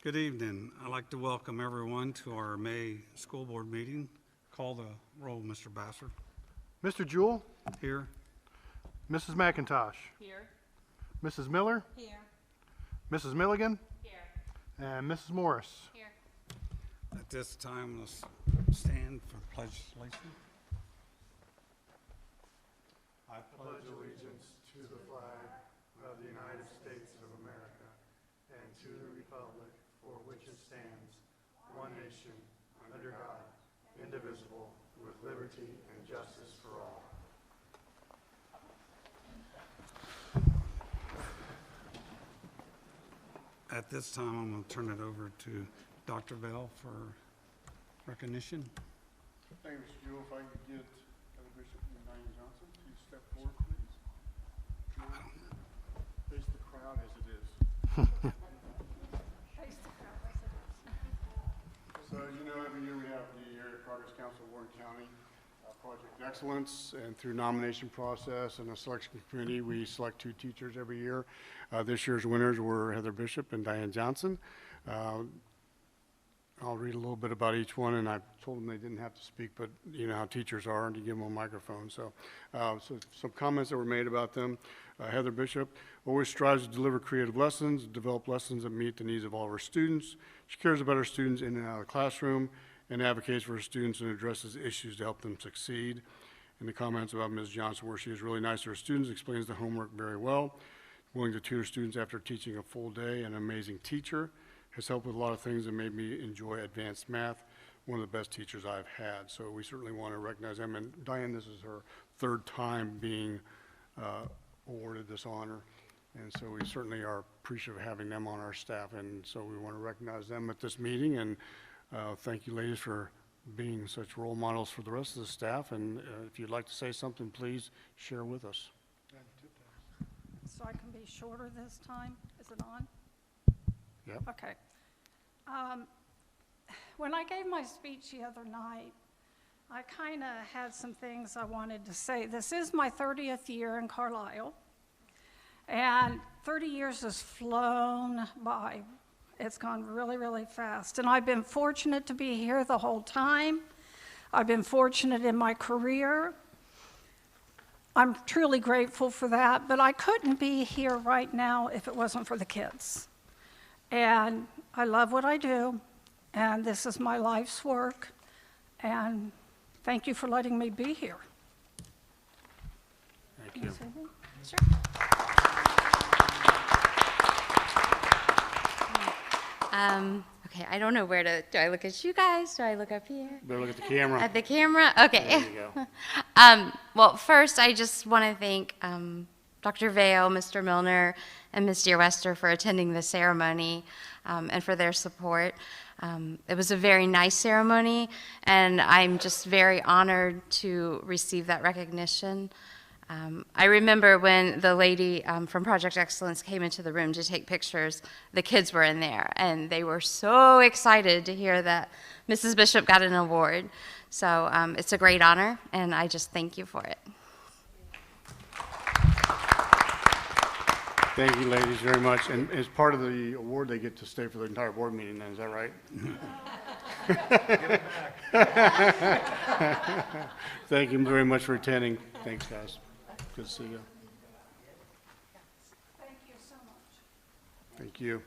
Good evening. I'd like to welcome everyone to our May school board meeting. Call the roll, Mr. Basser. Mr. Jewell? Here. Mrs. McIntosh? Here. Mrs. Miller? Here. Mrs. Milligan? Here. And Mrs. Morris? Here. At this time, let's stand for legislation. I pledge allegiance to the flag of the United States of America and to the republic for which it stands, one nation, under God, indivisible, with liberty and justice for all. At this time, I'm going to turn it over to Dr. Bell for recognition. Thank you, Mr. Jewell. If I could get Heather Bishop and Diane Johnson to step forward, please. Face the crowd as it is. So, as you know, every year we have the Area Progress Council of Warren County Project Excellence, and through nomination process and a selection committee, we select 2 teachers every year. This year's winners were Heather Bishop and Diane Johnson. I'll read a little bit about each one, and I told them they didn't have to speak, but you know how teachers are, and you give them a microphone. So some comments that were made about them. Heather Bishop always strives to deliver creative lessons, develop lessons that meet the needs of all of our students. She cares about her students in and out of the classroom and advocates for her students and addresses issues to help them succeed. In the comments about Ms. Johnson, where she is really nice to her students, explains the homework very well, willing to tutor students after teaching a full day, an amazing teacher, has helped with a lot of things and made me enjoy advanced math, one of the best teachers I've had. So we certainly want to recognize them. And Diane, this is her 3rd time being awarded this honor. And so we certainly are appreciative of having them on our staff. And so we want to recognize them at this meeting. And thank you, ladies, for being such role models for the rest of the staff. And if you'd like to say something, please share with us. So I can be shorter this time? Is it on? Yep. Okay. When I gave my speech the other night, I kind of had some things I wanted to say. This is my 30th year in Carlisle, and 30 years has flown by. It's gone really, really fast, and I've been fortunate to be here the whole time. I've been fortunate in my career. I'm truly grateful for that, but I couldn't be here right now if it wasn't for the kids. And I love what I do, and this is my life's work, and thank you for letting me be here. Thank you. Sure. Okay, I don't know where to, do I look at you guys? Do I look up here? Better look at the camera. At the camera? Okay. There you go. Well, first, I just want to thank Dr. Vale, Mr. Milner, and Ms. Dearwester for attending the ceremony and for their support. It was a very nice ceremony, and I'm just very honored to receive that recognition. I remember when the lady from Project Excellence came into the room to take pictures, the kids were in there, and they were so excited to hear that Mrs. Bishop got an award. So it's a great honor, and I just thank you for it. Thank you, ladies, very much. And as part of the award, they get to stay for the entire board meeting then, is that right? Thank you very much for attending. Thanks, guys. Good to see you. Thank you so much. Thank you.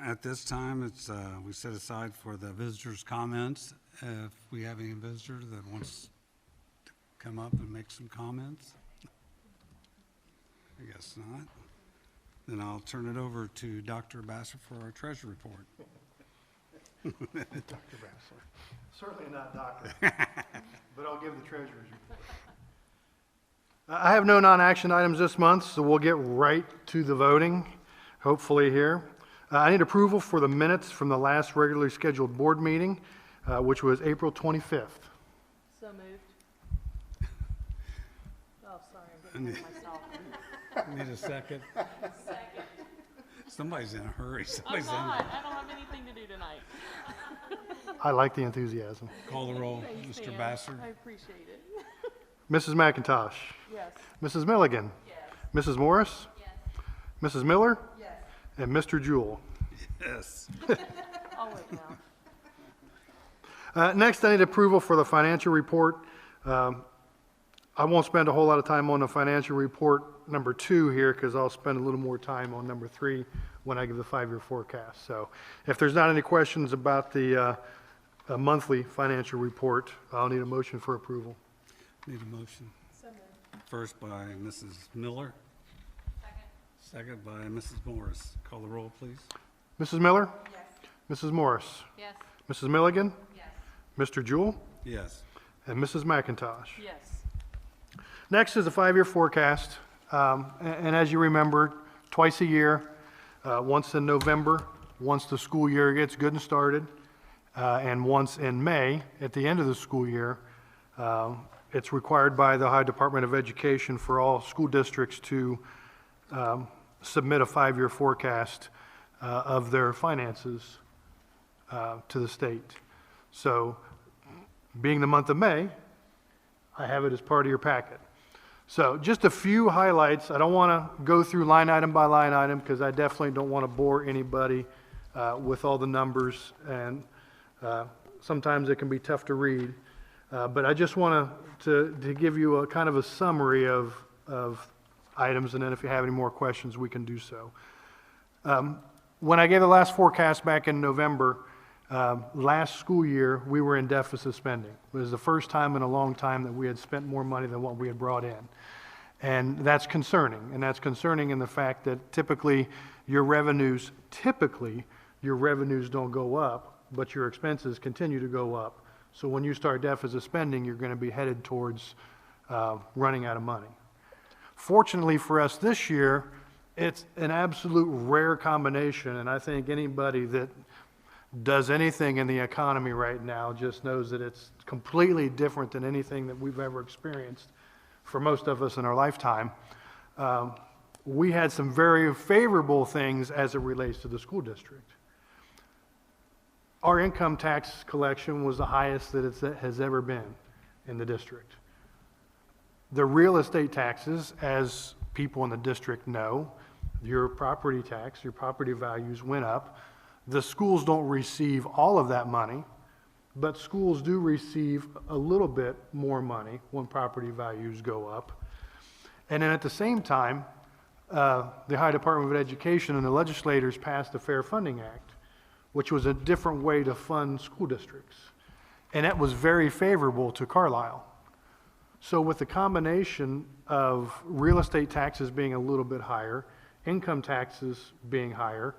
At this time, it's we set aside for the visitors' comments. If we have any visitor that wants to come up and make some comments. I guess not. Then I'll turn it over to Dr. Bassett for our treasury report. Dr. Bassler. Certainly not doctor, but I'll give the treasurer's report. I have no non-action items this month, so we'll get right to the voting, hopefully here. I need approval for the minutes from the last regularly scheduled board meeting, which was April 25th. So moved. Oh, sorry, I'm getting ahead of myself. Need a second? Second. Somebody's in a hurry. I'm Somebody's in. not. I don't have anything to do tonight. I like the enthusiasm. Call the roll, Thanks, Mr. Sam. Bassard. I appreciate it. Mrs. McIntosh? Yes. Mrs. Milligan? Yes. Mrs. Morris? Yes. Mrs. Miller? Yes. And Mr. Jewell. Yes. I'll wait now. Next, I need approval for the financial report. I won't spend a whole lot of time on the financial report number 2 here because I'll spend a little more time on number 3 when I give the 5-year forecast. So if there's not any questions about the monthly financial report, I'll need a motion for approval. Need a motion. First by Mrs. Miller. Second by Mrs. Morris. Call the roll, please. Mrs. Miller? Yes. Mrs. Morris? Yes. Mrs. Milligan? Yes. Mr. Jewell? Yes. And Mrs. McIntosh? Yes. Next is a 5-year forecast. And as you remember, twice a year, once in November, once the school year gets good and started, and once in May, at the end of the school year. It's required by the Ohio Department of Education for all school districts to submit a 5-year forecast of their finances to the state. So, being the month of May, I have it as part of your packet. So just a few highlights. I don't want to go through line item by line item because I definitely don't want to bore anybody with all the numbers, and sometimes it can be tough to read. But I just want to give you a kind of a summary of items, and then if you have any more questions, we can do so. When I gave the last forecast back in November, last school year, we were in deficit spending. It was the first time in a long time that we had spent more money than what we had brought in. And that's concerning. And that's concerning in the fact that typically your revenues don't go up, but your expenses continue to go up. So when you start deficit spending, you're going to be headed towards running out of money. Fortunately for us this year, it's an absolute rare combination, and I think anybody that does anything in the economy right now just knows that it's completely different than anything that we've ever experienced for most of us in our lifetime. We had some very favorable things as it relates to the school district. Our income tax collection was the highest that it has ever been in the district. The real estate taxes, as people in the district know, your property tax, your property values went up. The schools don't receive all of that money, but schools do receive a little bit more money when property values go up. And then at the same time, the Ohio Department of Education and the legislators passed the Fair Funding Act, which was a different way to fund school districts. And that was very favorable to Carlisle. So with the combination of real estate taxes being a little bit higher, income taxes being higher,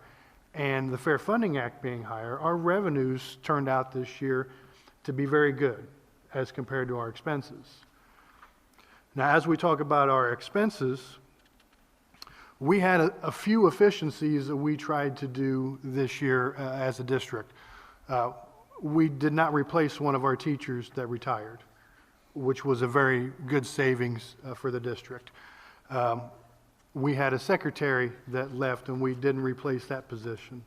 and the Fair Funding Act being higher, our revenues turned out this year to be very good as compared to our expenses. Now, as we talk about our expenses, we had a few efficiencies that we tried to do this year as a district. We did not replace one of our teachers that retired, which was a very good savings for the district. We had a secretary that left, and we didn't replace that position.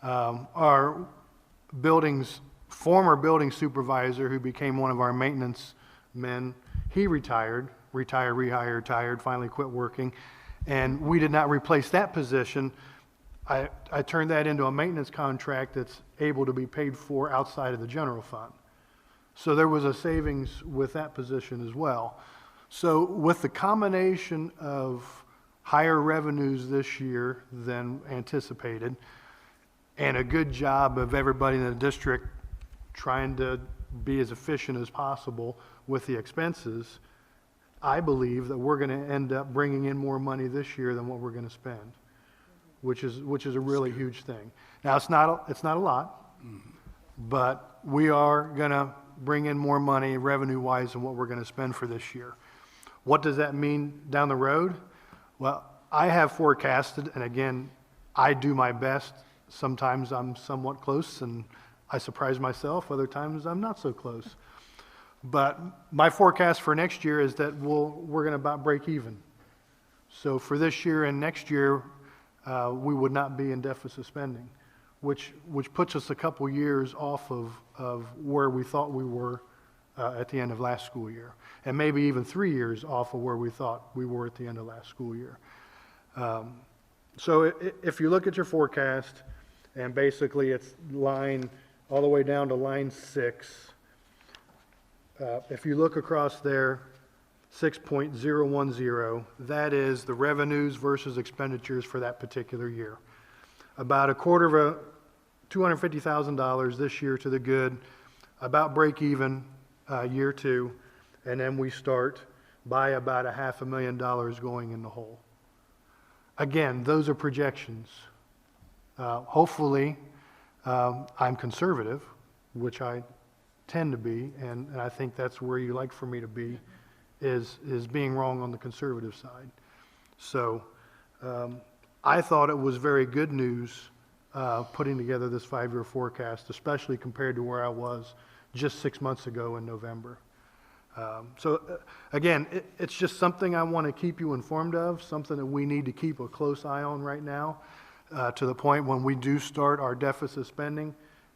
Our former building supervisor, who became one of our maintenance men, he retired, rehired, finally quit working, and we did not replace that position. I turned that into a maintenance contract that's able to be paid for outside of the general fund. So there was a savings with that position as well. So with the combination of higher revenues this year than anticipated, and a good job of everybody in the district trying to be as efficient as possible with the expenses, I believe that we're going to end up bringing in more money this year than what we're going to spend, which is a really huge thing. Now, it's not a lot, but we are going to bring in more money revenue-wise than what we're going to spend for this year. What does that mean down the road? Well, I have forecasted, and again, I do my best. Sometimes I'm somewhat close, and I surprise myself. Other times I'm not so close. But my forecast for next year is that we're going to about break even. So for this year and next year, we would not be in deficit spending, which puts us a couple years off of where we thought we were at the end of last school year, and maybe even 3 years off of where we thought we were at the end of last school year. So if you look at your forecast, and basically it's line all the way down to line 6, if you look across there, 6.010, that is the revenues versus expenditures for that particular year. About $250,000 this year to the good, about break even year 2, and then we start by about $500,000 going in the hole. Again, those are projections. Hopefully, I'm conservative, which I tend to be, and I think that's where you like for me to be, is being wrong on the conservative side. So I thought it was very good news putting together this 5-year forecast, especially compared to where I was just 6 months ago in November. Again, it's just something I want to keep you informed of, something that we need to keep a close eye on right now, to the point when we do start our deficit spending,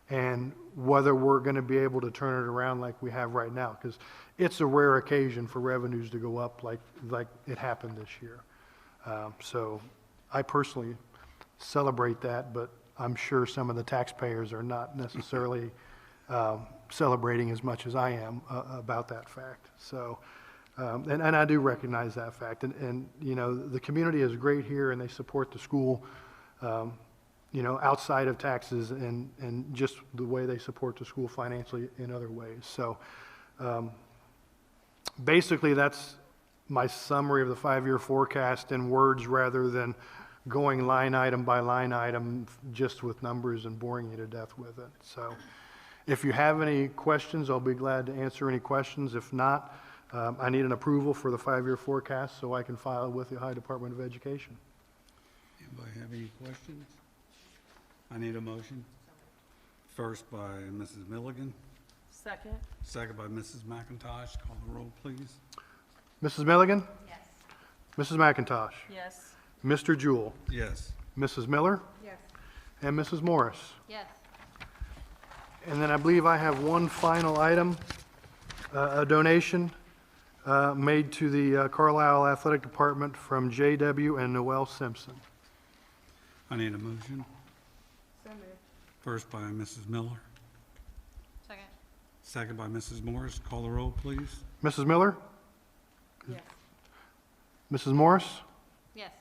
and whether we're going to be able to turn it around like we have right now, because it's a rare occasion for revenues to go up like it happened this year. So I personally celebrate that, but I'm sure some of the taxpayers are not necessarily celebrating as much as I am about that fact. So, and I do recognize that fact. And you know, the community is great here, and they support the school, you know, outside of taxes, and just the way they support the school financially in other ways. So basically, that's my summary of the 5-year forecast in words rather than going line item by line item just with numbers and boring you to death with it. So if you have any questions, I'll be glad to answer any questions. If not, I need an approval for the 5-year forecast so I can file it with the Ohio Department of Education. Anybody have any questions? I need a motion. First by Mrs. Milligan, Second? second by Mrs. McIntosh. Call the roll, please. Mrs. Milligan? Yes. Mrs. McIntosh? Yes. Mr. Jewell? Yes. Mrs. Miller? Yes. And Mrs. Morris? Yes. And then I believe I have one final item, a donation made to the Carlisle Athletic Department from J.W. and Noel Simpson. I need a motion. So moved. First by Mrs. Miller, Second. second by Mrs. Morris. Call the roll, please. Mrs. Miller? Yes. Mrs. Morris? Yes.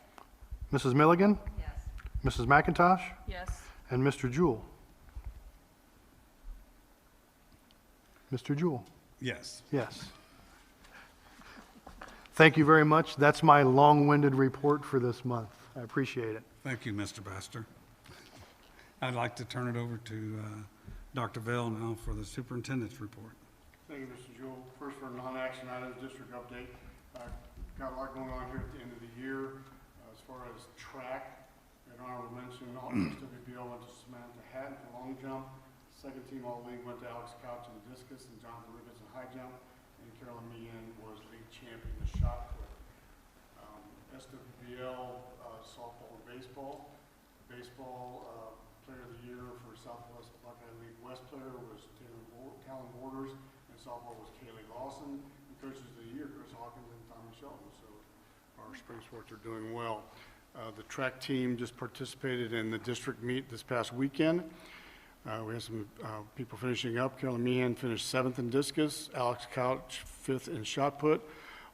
Mrs. Milligan? Yes. Mrs. McIntosh? Yes. And Mr. Jewell? Mr. Jewell? Yes. Yes. Thank you very much. That's my long-winded report for this month. I appreciate it. Thank you, Mr. Baxter. I'd like to turn it over to Dr. Vale now for the superintendent's report. Thank you, Mr. Jewell. First, for non-action items, district update. Got a lot going on here at the end of the year. As far as track, an honorable mention, all SWBL went to Samantha Hatton for long jump. Second team all-league went to Alex Couch in discus and Jonathan Ricketts in high jump. And Carolyn Meehan was league champion in the shot put. SWBL softball and baseball. Baseball player of the year for Southwest Buckeye League West player was Talon Borders, and softball was Kaylee Lawson. And coaches of the year, Chris Hawkins and Tommy Shelton. So our spring sports are doing well. The track team just participated in the district meet this past weekend. We had some people finishing up. Carolyn Meehan finished 7th in discus, Alex Couch 5th in shot put,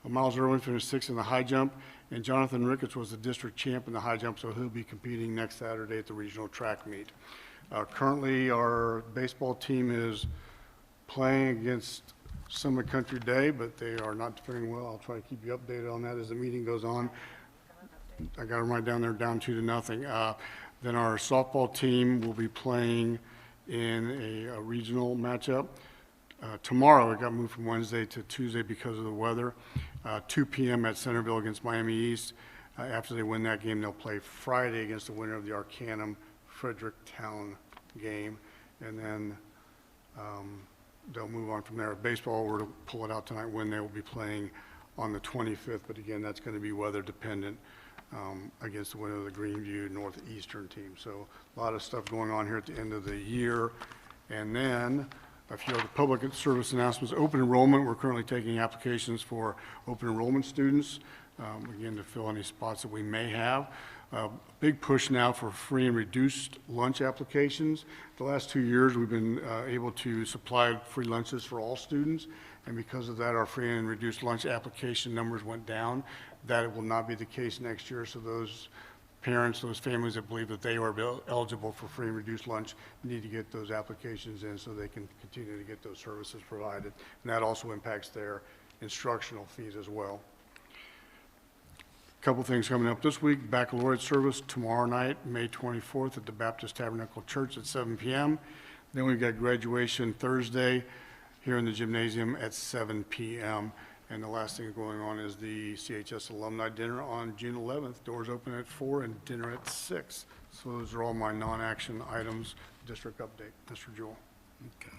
Miles Irwin finished 6th in the high jump, and Jonathan Ricketts was the district champ in the high jump, so he'll be competing next Saturday at the regional track meet. Currently, our baseball team is playing against Summit Country Day, but they are not doing well. I'll try to keep you updated on that as the meeting goes on. I got them right down there, down 2-0. Then our softball team will be playing in a regional matchup. Tomorrow, it got moved from Wednesday to Tuesday because of the weather. 2 p.m. at Centerville against Miami East. After they win that game, they'll play Friday against the winner of the Arcanum Fredericktown game. And then they'll move on from there. Baseball, we're to pull it out tonight when they will be playing on the 25th. But again, that's going to be weather dependent. against the winner of the Greenview Northeastern team. So a lot of stuff going on here at the end of the year. And then a few other public service announcements. Open enrollment, we're currently taking applications for open enrollment students, again, to fill any spots that we may have. Big push now for free and reduced lunch applications. The last 2 years, we've been able to supply free lunches for all students, and because of that, our free and reduced lunch application numbers went down. That will not be the case next year, so those parents, those families that believe that they are eligible for free and reduced lunch need to get those applications in so they can continue to get those services provided. And that also impacts their instructional fees as well. Couple things coming up this week: baccalaureate service tomorrow night, May 24th at the Baptist Tabernacle Church at 7 p.m. Then we've got graduation Thursday here in the gymnasium at 7 p.m. And the last thing going on is the CHS Alumni Dinner on June 11th. Doors open at 4 and dinner at 6. So those are all my non-action items. District update, Mr. Jewell. Okay.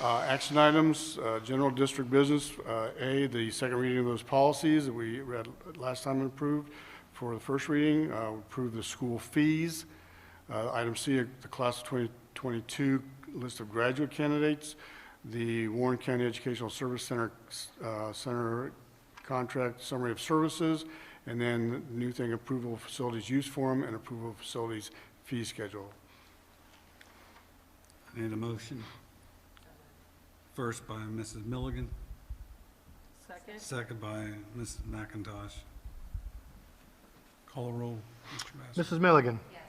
Action items, general district business. A, the second reading of those policies that we read last time and approved. For the first reading, approve the school fees. Item C, the class of 2022 list of graduate candidates. The Warren County Educational Service Center contract summary of services. And then new thing, approval of facilities use form and approval of facilities fee schedule. I need a motion. First by Mrs. Milligan, Second. second by Mrs. McIntosh. Call a roll, Mr. Bass. Mrs. Milligan. Yes.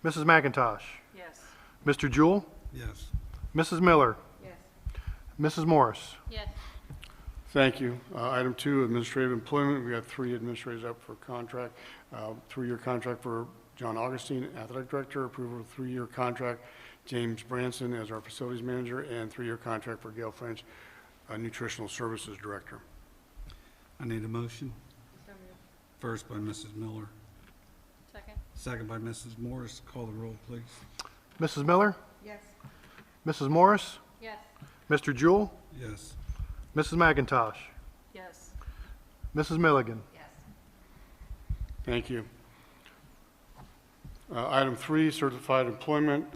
Mrs. McIntosh. Yes. Mr. Jewell. Yes. Mrs. Miller. Yes. Mrs. Morris. Yes. Thank you. Item 2, administrative employment. We got 3 administrators up for contract. 3-year contract for John Augustine, athletic director. Approval of 3-year contract, James Branson as our facilities manager, and 3-year contract for Gail French, nutritional services director. I need a motion. So moved. First by Mrs. Miller, Second. second by Mrs. Morris. Call the roll, please. Mrs. Miller. Yes. Mrs. Morris. Yes. Mr. Jewell. Yes. Mrs. McIntosh. Yes. Mrs. Milligan. Yes. Thank you. Item 3, certified employment.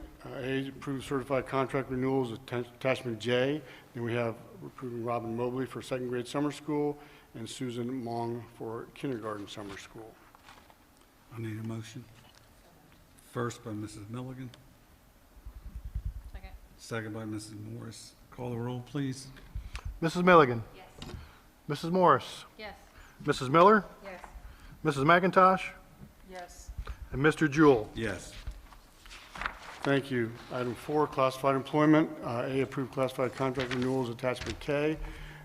A, approve certified contract renewals, attachment J. Then we have approving Robin Mobley for 2nd grade summer school and Susan Mong for kindergarten summer school. I need a motion. First by Mrs. Milligan, Second. second by Mrs. Morris. Call the roll, please. Mrs. Milligan. Yes. Mrs. Morris. Yes. Mrs. Miller. Yes. Mrs. McIntosh. Yes. And Mr. Jewell. Yes. Thank you. Item 4, classified employment. A, approved classified contract renewals, attachment K.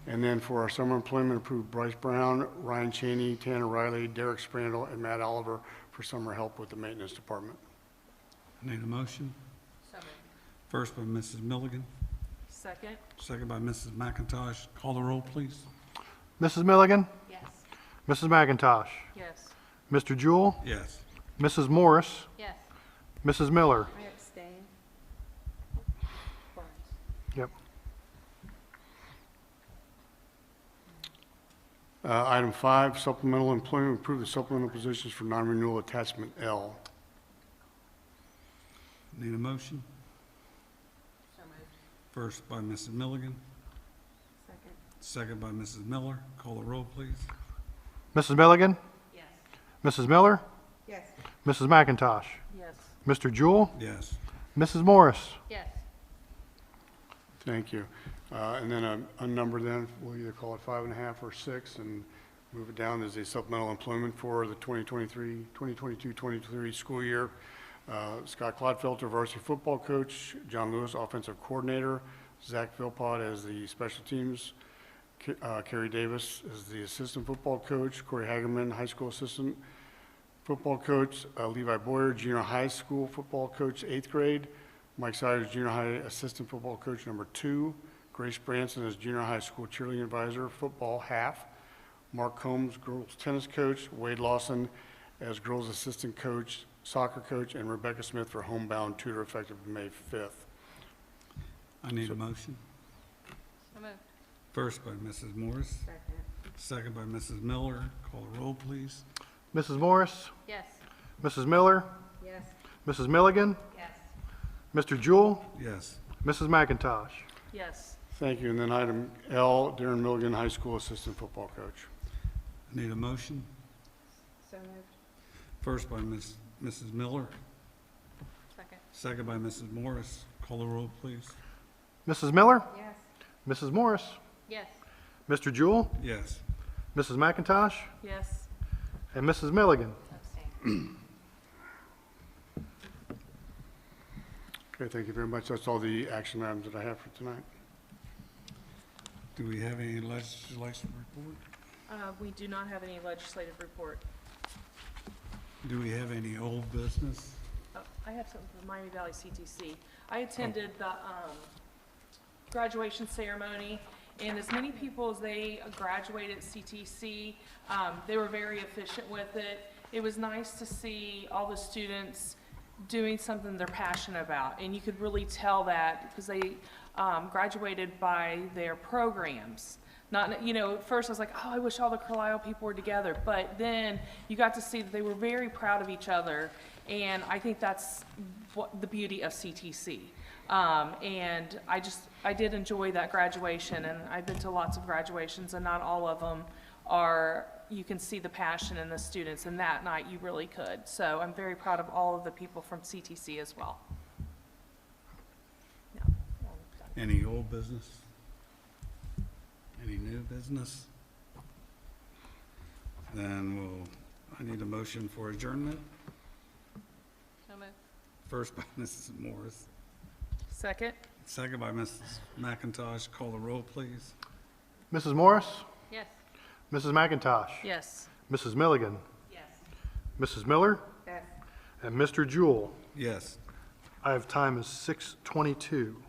And then for our summer employment, approved Bryce Brown, Ryan Cheney, Tanner Riley, Derek Sprandel, and Matt Oliver for summer help with the maintenance department. I need a motion. So moved. First by Mrs. Milligan, Second. second by Mrs. McIntosh. Call the roll, please. Mrs. Milligan. Yes. Mrs. McIntosh. Yes. Mr. Jewell. Yes. Mrs. Morris. Yes. Mrs. Miller. I abstain. Yep. Item 5, supplemental employment, approve the supplemental positions for non-renewal, attachment L. Need a motion. So moved. First by Mrs. Milligan, Second. second by Mrs. Miller. Call the roll, please. Mrs. Milligan. Yes. Mrs. Miller. Yes. Mrs. McIntosh. Yes. Mr. Jewell. Yes. Mrs. Morris. Yes. Thank you. And then a number then, we'll either call it 5.5 or 6 and move it down as a supplemental employment for the 2022-23 school year. Scott Clodfelter, varsity football coach, John Lewis, offensive coordinator, Zach Philpott as the special teams, Kerry Davis as the assistant football coach, Corey Hagerman, high school assistant football coach, Levi Boyer, junior high school football coach, 8th grade, Mike Siders, junior high assistant football coach number 2, Grace Branson as junior high school cheerleading advisor, football half, Mark Combs, girls tennis coach, Wade Lawson as girls assistant coach, soccer coach, and Rebecca Smith for homebound tutor effective May 5th. I need a motion. So moved. First by Mrs. Morris, Second. second by Mrs. Miller. Call the roll, please. Mrs. Morris, Yes. Mrs. Miller, Yes. Mrs. Milligan, Yes. Mr. Jewell, Yes. Mrs. McIntosh. Yes. Thank you. And then item L, Darren Milligan, high school assistant football coach. Need a motion? So moved. First by Mrs. Miller, Second. second by Mrs. Morris. Call the roll, please. Mrs. Miller, Yes. Mrs. Morris, Yes. Mr. Jewell, Yes. Mrs. McIntosh, Yes. and Mrs. Milligan. Abstain. Okay, thank you very much. That's all the action items that I have for tonight. Do we have any legislation report? We do not have any legislative report. Do we have any old business? I have something for the Miami Valley CTC. I attended the graduation ceremony, and as many people as they graduated at CTC, they were very efficient with it. It was nice to see all the students doing something they're passionate about, and you could really tell that because they graduated by their programs. Not, you know, at first I was like, oh, I wish all the Carlisle people were together, but then you got to see that they were very proud of each other, and I think that's what the beauty of CTC. And I did enjoy that graduation, and I've been to lots of graduations, and not all of them are, you can see the passion in the students, and that night you really could. So I'm very proud of all of the people from CTC as well. Yeah, I'm done. Any old business? Any new business? Then I need a motion for adjournment. So moved. First by Mrs. Morris, Second? second by Mrs. McIntosh. Call the roll, please. Mrs. Morris, Yes. Mrs. McIntosh, Yes. Mrs. Milligan, Yes. Mrs. Miller, Yes. and Mr. Jewell. Yes. I have time as 6:22.